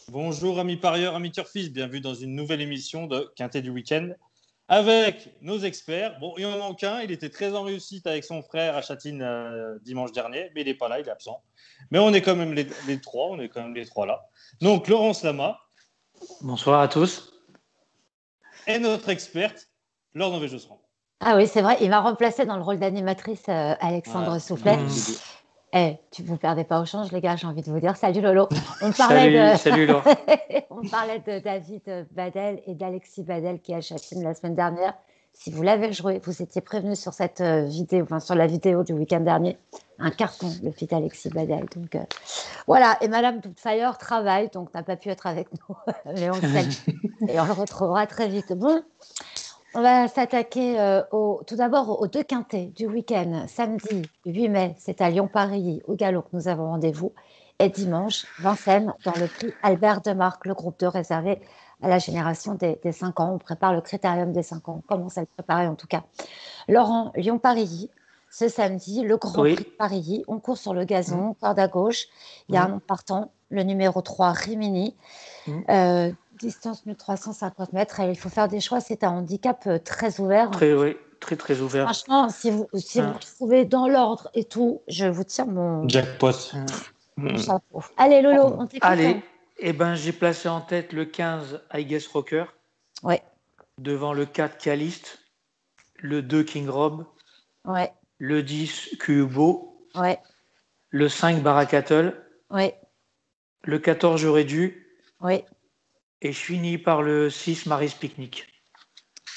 Bonjour amis parieurs, amis turfistes, bienvenue dans une nouvelle émission de Quintet du week-end avec nos experts. Bon, il en manque un, il était très en réussite avec son frère à Châtine dimanche dernier, mais il n'est pas là, il est absent. Mais on est quand même les trois, on est quand même les trois là. Donc Laurence Lama. Bonsoir à tous. Et notre experte, Laure Nové-Josserand. Ah oui, c'est vrai, il m'a remplacé dans le rôle d'animatrice Alexandre Soufflet. Tu ne vous perdez pas au change, les gars, j'ai envie de vous dire. Salut Lolo. Salut Laure. On parlait de David Badel et d'Alexis Badel qui est à Châtine la semaine dernière. Si vous l'avez joué, vous étiez prévenu sur cette vidéo, enfin sur la vidéo du week-end dernier. Un carton, le fit Alexis Badel. Donc voilà, et Madame Doubtfire travaille, donc n'a pas pu être avec nous. Mais on le salue. Et on le retrouvera très vite. Bon, on va s'attaquer tout d'abord aux deux quintets du week-end. Samedi 8 mai, c'est à Lyon-Paris, au galop que nous avons rendez-vous. Et dimanche, Vincennes, dans le prix Albert de Marque, le groupe 2 réservé à la génération des 5 ans. On prépare le critérium des 5 ans. On commence à le préparer en tout cas. Laurent, Lyon-Paris, ce samedi, le Grand Prix de Paris. On court sur le gazon, corde à gauche. Il y a un nom partant, le numéro 3, Rimini. Distance 1350 mètres. Et il faut faire des choix. C'est un handicap très ouvert. Très ouvert. Franchement, si vous trouvez dans l'ordre et tout, je vous tire mon jackpot. Chapeau. Allez, Lolo, on t'écoute. Allez, j'ai placé en tête le 15 I Guess Rocker. Ouais. Devant le 4 Caliste, le 2 King Rob. Ouais. Le 10 Cubo. Ouais. Le 5 Baracattle. Ouais. Le 14 J'aurais dû. Ouais. Et je finis par le 6 Mary's Picnic.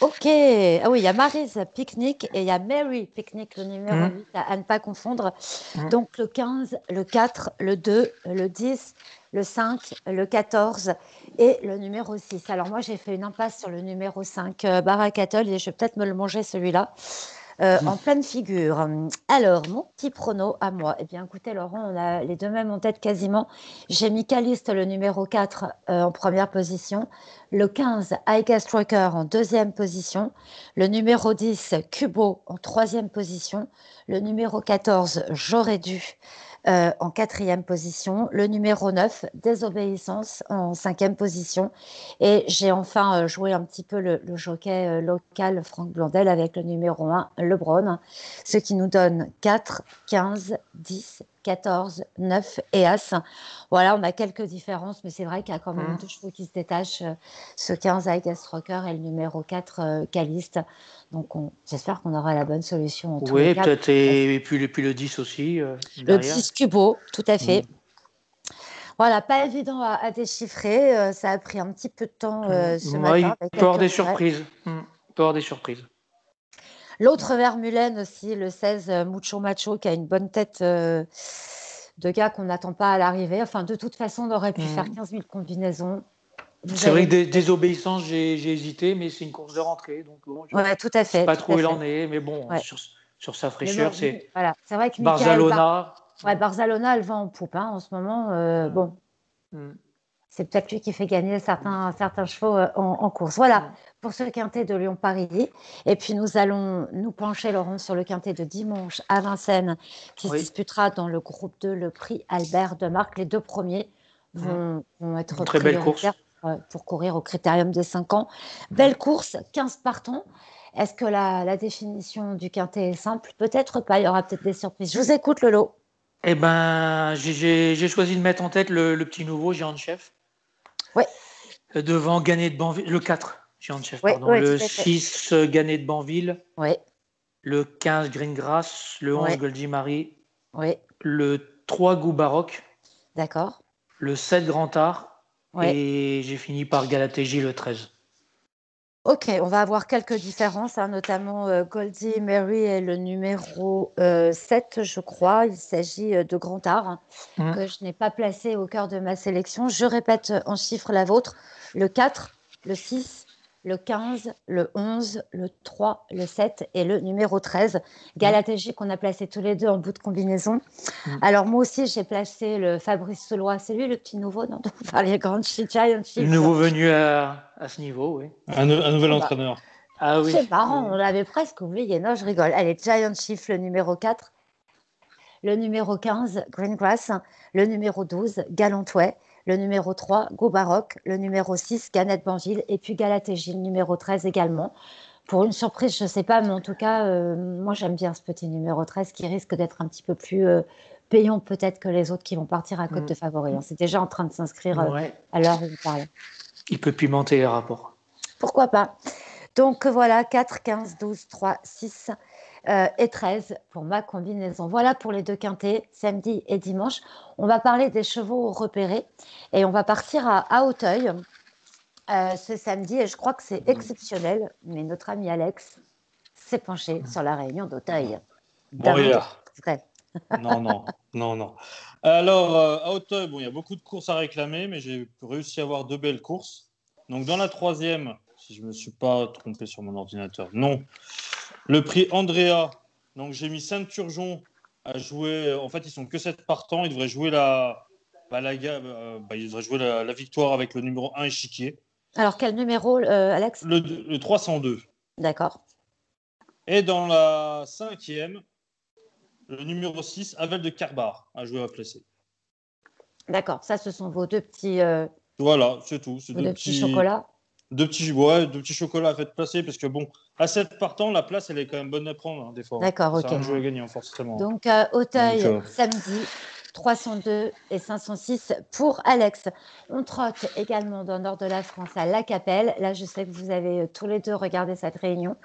Ok. Ah oui, il y a Mary's Picnic et il y a Mary Picnic, le numéro 8, à ne pas confondre. Donc le 15, le 4, le 2, le 10, le 5, le 14 et le numéro 6. Alors moi, j'ai fait une impasse sur le numéro 5, Baracattle, et je vais peut-être me le manger celui-là. En pleine figure. Alors, mon petit prono à moi. Eh bien, écoutez, Laurent, on a les deux mêmes en tête quasiment. J'ai mis Caliste, le numéro 4, en première position. Le 15, I Guess Rocker, en deuxième position. Le numéro 10, Cubo, en troisième position. Le numéro 14, J'aurais dû, en quatrième position. Le numéro 9, Désobéissance, en cinquième position. Et j'ai enfin joué un petit peu le jockey local Franck Blondel avec le numéro 1, LeBron, ce qui nous donne 4, 15, 10, 14, 9 et As. Voilà, on a quelques différences, mais c'est vrai qu'il y a quand même deux chevaux qui se détachent, ce 15 I Guess Rocker et le numéro 4 Caliste. Donc j'espère qu'on aura la bonne solution. Oui, peut-être, et puis le 10 aussi. Le 10 Cubo, tout à fait. Voilà, pas évident à déchiffrer. Ça a pris un petit peu de temps ce matin. Il peut y avoir des surprises. L'autre Vermeulen aussi, le 16 Mucho Macho, qui a une bonne tête de gars qu'on n'attend pas à l'arrivée. Enfin, de toute façon, on aurait pu faire 15 000 combinaisons. C'est vrai que désobéissance, j'ai hésité, mais c'est une course de rentrée. Donc bon, tout à fait. Je ne sais pas trop où il en est, mais bon, sur sa fraîcheur, c'est vrai que Barzalona. Barzalona, elle va en poupe en ce moment. Bon. C'est peut-être lui qui fait gagner certains chevaux en course. Voilà, pour ce quintet de Lyon-Paris. Et puis, nous allons nous pencher, Laurent, sur le quintet de dimanche à Vincennes, qui se disputera dans le groupe 2, le prix Albert de Marque. Les deux premiers vont être très belle course pour courir au critérium des 5 ans. Belle course, 15 partants. Est-ce que la définition du quintet est simple? Peut-être pas, il y aura peut-être des surprises. Je vous écoute, Lolo. Eh ben, j'ai choisi de mettre en tête le petit nouveau, Géant de Chef. Oui. Devant Gagné de Banville, le 4, Géant de Chef, pardon. Oui, le 6, Gagné de Banville. Oui. Le 15, Greengrass. Le 11, Goldie Marie. Oui. Le 3, Goût Baroque. D'accord. Le 7, Grand Art. Oui. Et j'ai fini par Galatégie, le 13. Ok, on va avoir quelques différences, notamment Goldie Mary est le numéro 7, je crois. Il s'agit de Grand Art, que je n'ai pas placé au cœur de ma sélection. Je répète en chiffres la vôtre. Le 4, le 6, le 15, le 11, le 3, le 7 et le numéro 13. Galatégie qu'on a placé tous les deux en bout de combinaison. Alors moi aussi, j'ai placé le Fabrice Soulois. C'est lui le petit nouveau dont vous parliez, Giant Chief. Le nouveau venu à ce niveau, oui. Un nouvel entraîneur. Ah oui. C'est marrant, on l'avait presque oublié. Non, je rigole. Allez, Giant Chief, le numéro 4. Le numéro 15, Greengrass. Le numéro 12, Galantway. le numéro 3, Go Baroque, le numéro 6, Ganette Bangil, et puis Galatégil, numéro 13 également. Pour une surprise, je ne sais pas, mais en tout cas, moi j'aime bien ce petit numéro 13 qui risque d'être un petit peu plus payant peut-être que les autres qui vont partir à cote de favoris. C'est déjà en train de s'inscrire à l'heure où on parle. Il peut pimenter les rapports. Pourquoi pas. Donc voilà, 4, 15, 12, 3, 6 et 13 pour ma combinaison. Voilà pour les deux quintés, samedi et dimanche. On va parler des chevaux repérés et on va partir à Auteuil ce samedi. Et je crois que c'est exceptionnel, mais notre ami Alex s'est penché sur la réunion d'Auteuil. Bon, Vrai. Non. Alors, à Auteuil, il y a beaucoup de courses à réclamer, mais j'ai réussi à avoir 2 belles courses. Donc, dans la 3e, si je ne me suis pas trompé sur mon ordinateur, non. Le prix Andrea, donc j'ai mis Saint-Turgeon à jouer. En fait, ils sont que 7 partants. Ils devraient jouer la victoire avec le numéro 1 échiquier. Alors, quel numéro, Alex ? Le 302. D'accord. Et dans la 5e, le numéro 6, Avel de Carbar, à jouer à placer. D'accord, ça, ce sont vos deux petits... Voilà, c'est tout. C'est deux petits chocolats. Deux petits chocolats à faire placer, parce que à 7 partants, la place, elle est quand même bonne à prendre, des fois. D'accord, ok. C'est un jeu à gagner, forcément. Donc, Auteuil, samedi, 302 et 506 pour Alex. On trotte également dans le nord de la France à La Capelle. Là, je sais que vous avez tous les deux regardé cette réunion.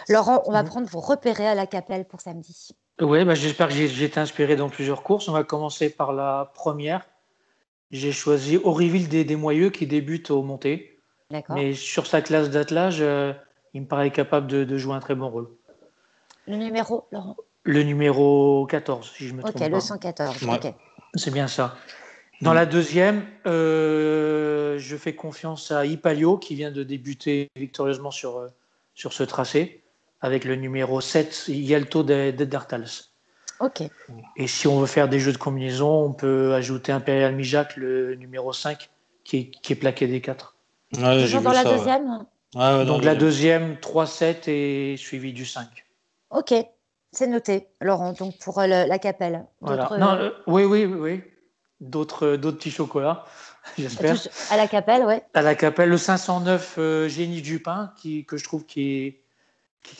Laurent, on va prendre vos repérés à La Capelle pour samedi. Oui, j'espère que j'ai été inspiré dans plusieurs courses. On va commencer par la première. J'ai choisi Oriville des Moyeux qui débute au monté. D'accord. Mais sur sa classe d'attelage, il me paraît capable de jouer un très bon rôle. Le numéro, Laurent ? Le numéro 14, si je me trompe pas. Ok, le 114, ouais. ok. C'est bien ça. Dans la deuxième, je fais confiance à Ipalio qui vient de débuter victorieusement sur ce tracé avec le numéro 7, Yalto d'Artals. Ok. Et si on veut faire des jeux de combinaison, on peut ajouter Imperial Mijac, le numéro 5, qui est plaqué des 4. Ouais, toujours dans la deuxième ? Donc la deuxième, 3-7 et suivi du 5. Ok, c'est noté, Laurent, donc pour la Capelle. Voilà. Oui. D'autres petits chocolats, j'espère. À la Capelle, ouais. À la Capelle, le 509 Génie du Pain, que je trouve qui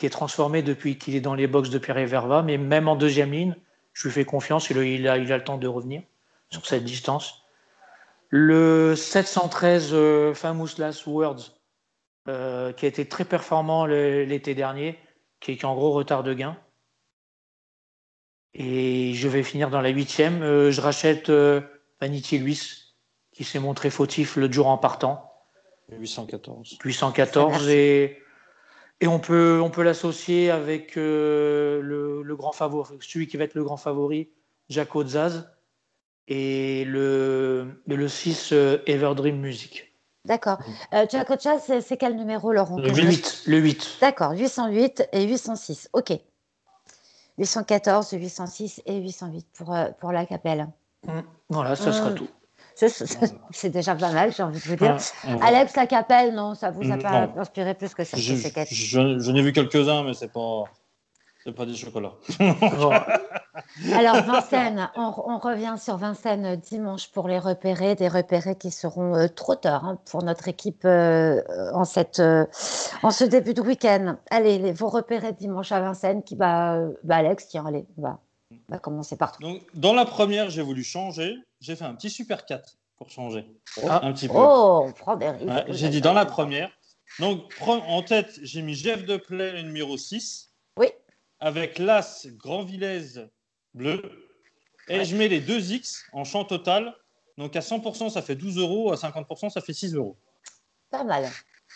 est transformé depuis qu'il est dans les box de Pierre et Verva, mais même en deuxième ligne, je lui fais confiance, il a le temps de revenir sur cette distance. Le 713 Famous Last Words, qui a été très performant l'été dernier, qui est en gros retard de gain. Et je vais finir dans la 8e. Je rachète Vanity Luis, qui s'est montré fautif le jour en partant. 814. Et on peut l'associer avec le grand favori, celui qui va être le grand favori, Jaco Zaz, et le 6 Everdream Music. D'accord. Jaco Zaz, c'est quel numéro, Laurent ? Le 8. D'accord, 808 et 806. Ok. 814, 806 et 808 pour la Capelle. Voilà, ça sera tout. C'est déjà pas mal, j'ai envie de vous dire. Alex, la Capelle, non, ça vous a pas inspiré plus que ça. Je n'ai vu quelques-uns, mais c'est pas des chocolats. Alors, Vincennes, on revient sur Vincennes dimanche pour les repérés, des repérés qui seront trotteurs pour notre équipe en ce début de week-end. Allez, vos repérés dimanche à Vincennes, Alex, tiens, allez, on va commencer par toi. Donc, dans la première, j'ai voulu changer. J'ai fait un petit Super 4 pour changer. Un petit peu. On prend des risques. Ouais, j'ai dit dans la première. Donc, en tête, j'ai mis Jeff de Play, le numéro 6. Oui. Avec l'As Grand Villez bleu. Et je mets les 2X en champ total. Donc, à 100%, ça fait 12 €. À 50%, ça fait 6 €. Pas mal.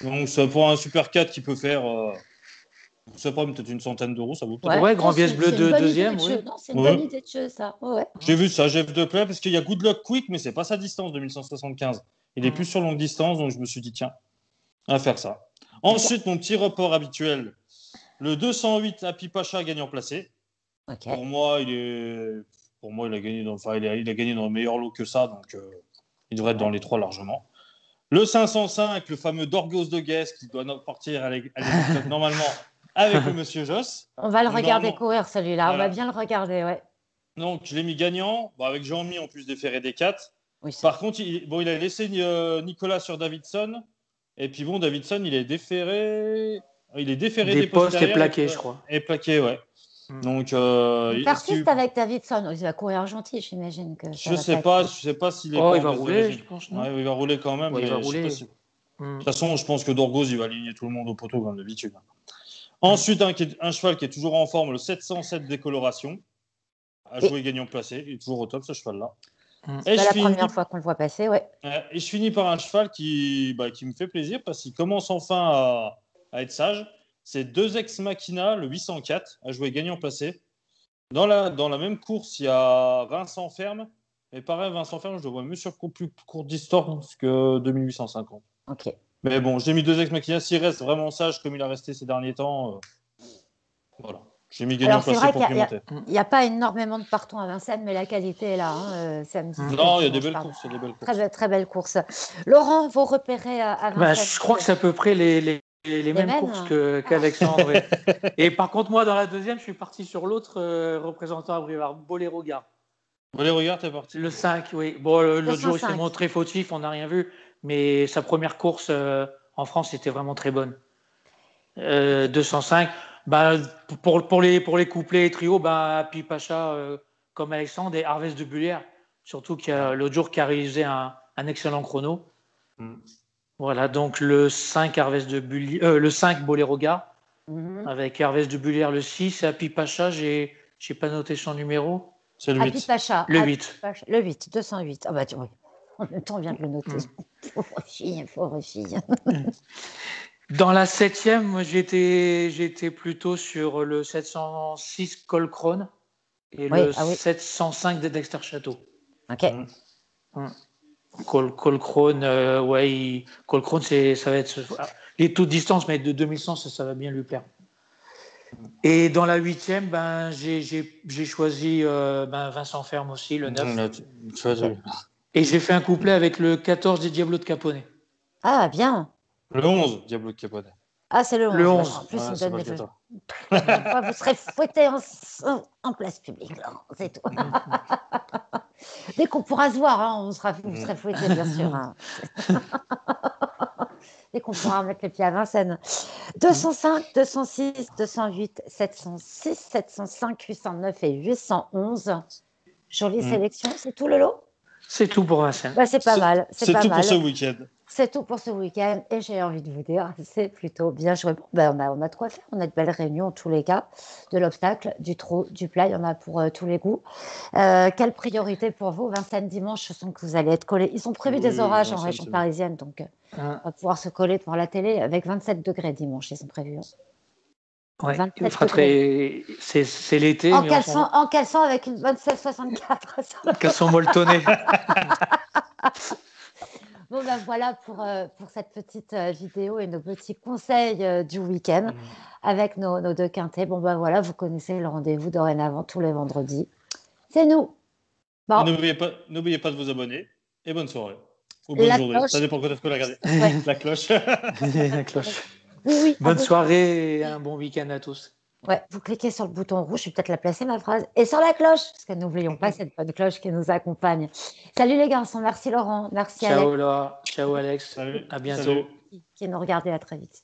Donc, ça pour un Super 4 qui peut faire... je sais pas, peut-être une centaine d'euros, ça vaut peut-être. Ouais, Grand Villez bleu de deuxième. Oui. Non, c'est une bonne idée de jeu, ça. Ouais. J'ai vu ça, Jeff de Play, parce qu'il y a Good Luck Quick, mais c'est pas sa distance de 1175. Il est plus sur longue distance, donc je me suis dit, tiens, on va faire ça. Ensuite, mon petit report habituel, le 208 Happy Pacha gagnant placé. Okay. Pour moi, il a gagné il a gagné dans le meilleur lot que ça, donc il devrait être dans les 3 largement. Le 505, le fameux Dorgos de Guest, qui doit partir à normalement avec le monsieur Joss. On va le regarder courir, celui-là. Voilà. On va bien le regarder, ouais. Donc, je l'ai mis gagnant, avec Jean-Mi en plus des ferrés des 4. Oui, c'est Par contre, il a laissé Nicolas sur Davidson. Et puis bon, Davidson, il est déféré. Il est déféré Des des postes postes et derrière. plaqués, je crois. Et plaqué, ouais. Donc, On persiste avec Davidson. Il va courir gentil, j'imagine que ça je va sais pas pas, être- je sais pas s'il est Oh, pas il en va baisse de rouler, régime. je pense, non? Ouais, il va rouler quand même, Ouais, il va mais je sais pas rouler. si. De toute façon, je pense que Dorgoz, il va aligner tout le monde au poteau comme d'habitude. Ensuite, un cheval qui est toujours en forme, le 707 décoloration, à jouer gagnant placé. Il est toujours au top, ce cheval-là. C'est pas la première fois qu'on le voit passer, ouais. Et je finis par un cheval qui me fait plaisir parce qu'il commence enfin à être sage. C'est 2 Ex Machina, le 804, à jouer gagnant placé. Dans la même course, il y a Vincent Ferme. Et pareil, Vincent Ferme, je le vois mieux sur plus courte distance que 2850. Ok. Mais bon, j'ai mis 2 Ex Machina. S'il reste vraiment sage comme il a resté ces derniers temps, voilà. J'ai mis gagnant Alors, c'est placé vrai pour qu'il pimenter. n'y a pas énormément de partons à Vincennes, mais la qualité est là, samedi. Non, il y a des belles courses. Très belle course. Laurent, vous repérez à Vincennes? Je crois que c'est à peu près les mêmes courses qu'Alexandre. Ouais. Et par contre, moi, dans la deuxième, je suis parti sur l'autre représentant à Brivard, Boléro Gare. Boléro Gare, t'es parti. Le 5, oui. Bon, l'autre jour, il s'est montré fautif, on n'a rien vu. Mais sa première course en France était vraiment très bonne. 205. Pour les couplets et trios, Pipacha comme Alexandre et Harvest de Bullière, surtout l'autre jour qui a réalisé un excellent chrono. Voilà, donc le 5 Harvest de Bullière, le 5 Boléro Gare, avec Harvest de Bullière le 6, et à Pipacha, j'ai pas noté son numéro. C'est le 8. Pipacha, le 8. Le 8, 208. Ah bah oui. En même temps, on vient de le noter. Pauvre fille. Dans la 7e, moi, j'étais plutôt sur le 706 Colcrone et le 705 de Dexter Château. Ok. Colcrone, Colcrone, ça va être les taux de distance, mais de 2100, ça va bien lui plaire. Et dans la 8e, j'ai choisi Vincent Ferme aussi, le 9. Et j'ai fait un couplet avec le 14 des Diablos de Caponnet. Ah, bien. Le 11, Diablo de Caponnet. Ah, c'est le 11. Le 11. En plus, il me donne les feux. Vous serez fouetté en place publique, là. C'est tout. Dès qu'on pourra se voir, vous serez fouetté, bien sûr. Dès qu'on pourra mettre les pieds à Vincennes. 205, 206, 208, 706, 705, 809 et 811. Jolie sélection. C'est tout le lot? C'est tout pour Vincennes. C'est pas mal. C'est tout pour ce week-end. C'est tout pour ce week-end et j'ai envie de vous dire, c'est plutôt bien joué. On a de quoi faire, on a de belles réunions en tous les cas, de l'obstacle, du trot, du plat, il y en a pour tous les goûts. Quelle priorité pour vous, Vincennes dimanche? Je sens que vous allez être collés. Ils ont prévu des orages en région parisienne, donc on va pouvoir se coller devant la télé avec 27 degrés dimanche, ils ont prévu. Ouais, c'est l'été. En caleçon avec une 27,64. Caleçon molletonné. Bon, voilà pour cette petite vidéo et nos petits conseils du week-end avec nos deux quintés. Bon, voilà, vous connaissez le rendez-vous dorénavant tous les vendredis. C'est nous. Bon. N'oubliez pas de vous abonner et bonne soirée. Ou bonne journée. Cloche. Ça dépend quand est-ce que vous la regardez. Ouais. La cloche. La cloche. Oui. Bonne soirée et un bon week-end à tous. Ouais, vous cliquez sur le bouton rouge, je vais peut-être la placer ma phrase, et sur la cloche, parce que n'oublions pas cette bonne cloche qui nous accompagne. Salut les garçons, merci Laurent, merci Ciao Alex. Laura, ciao Alex, salut. À bientôt. Salut. Qui nous regardez, à très vite.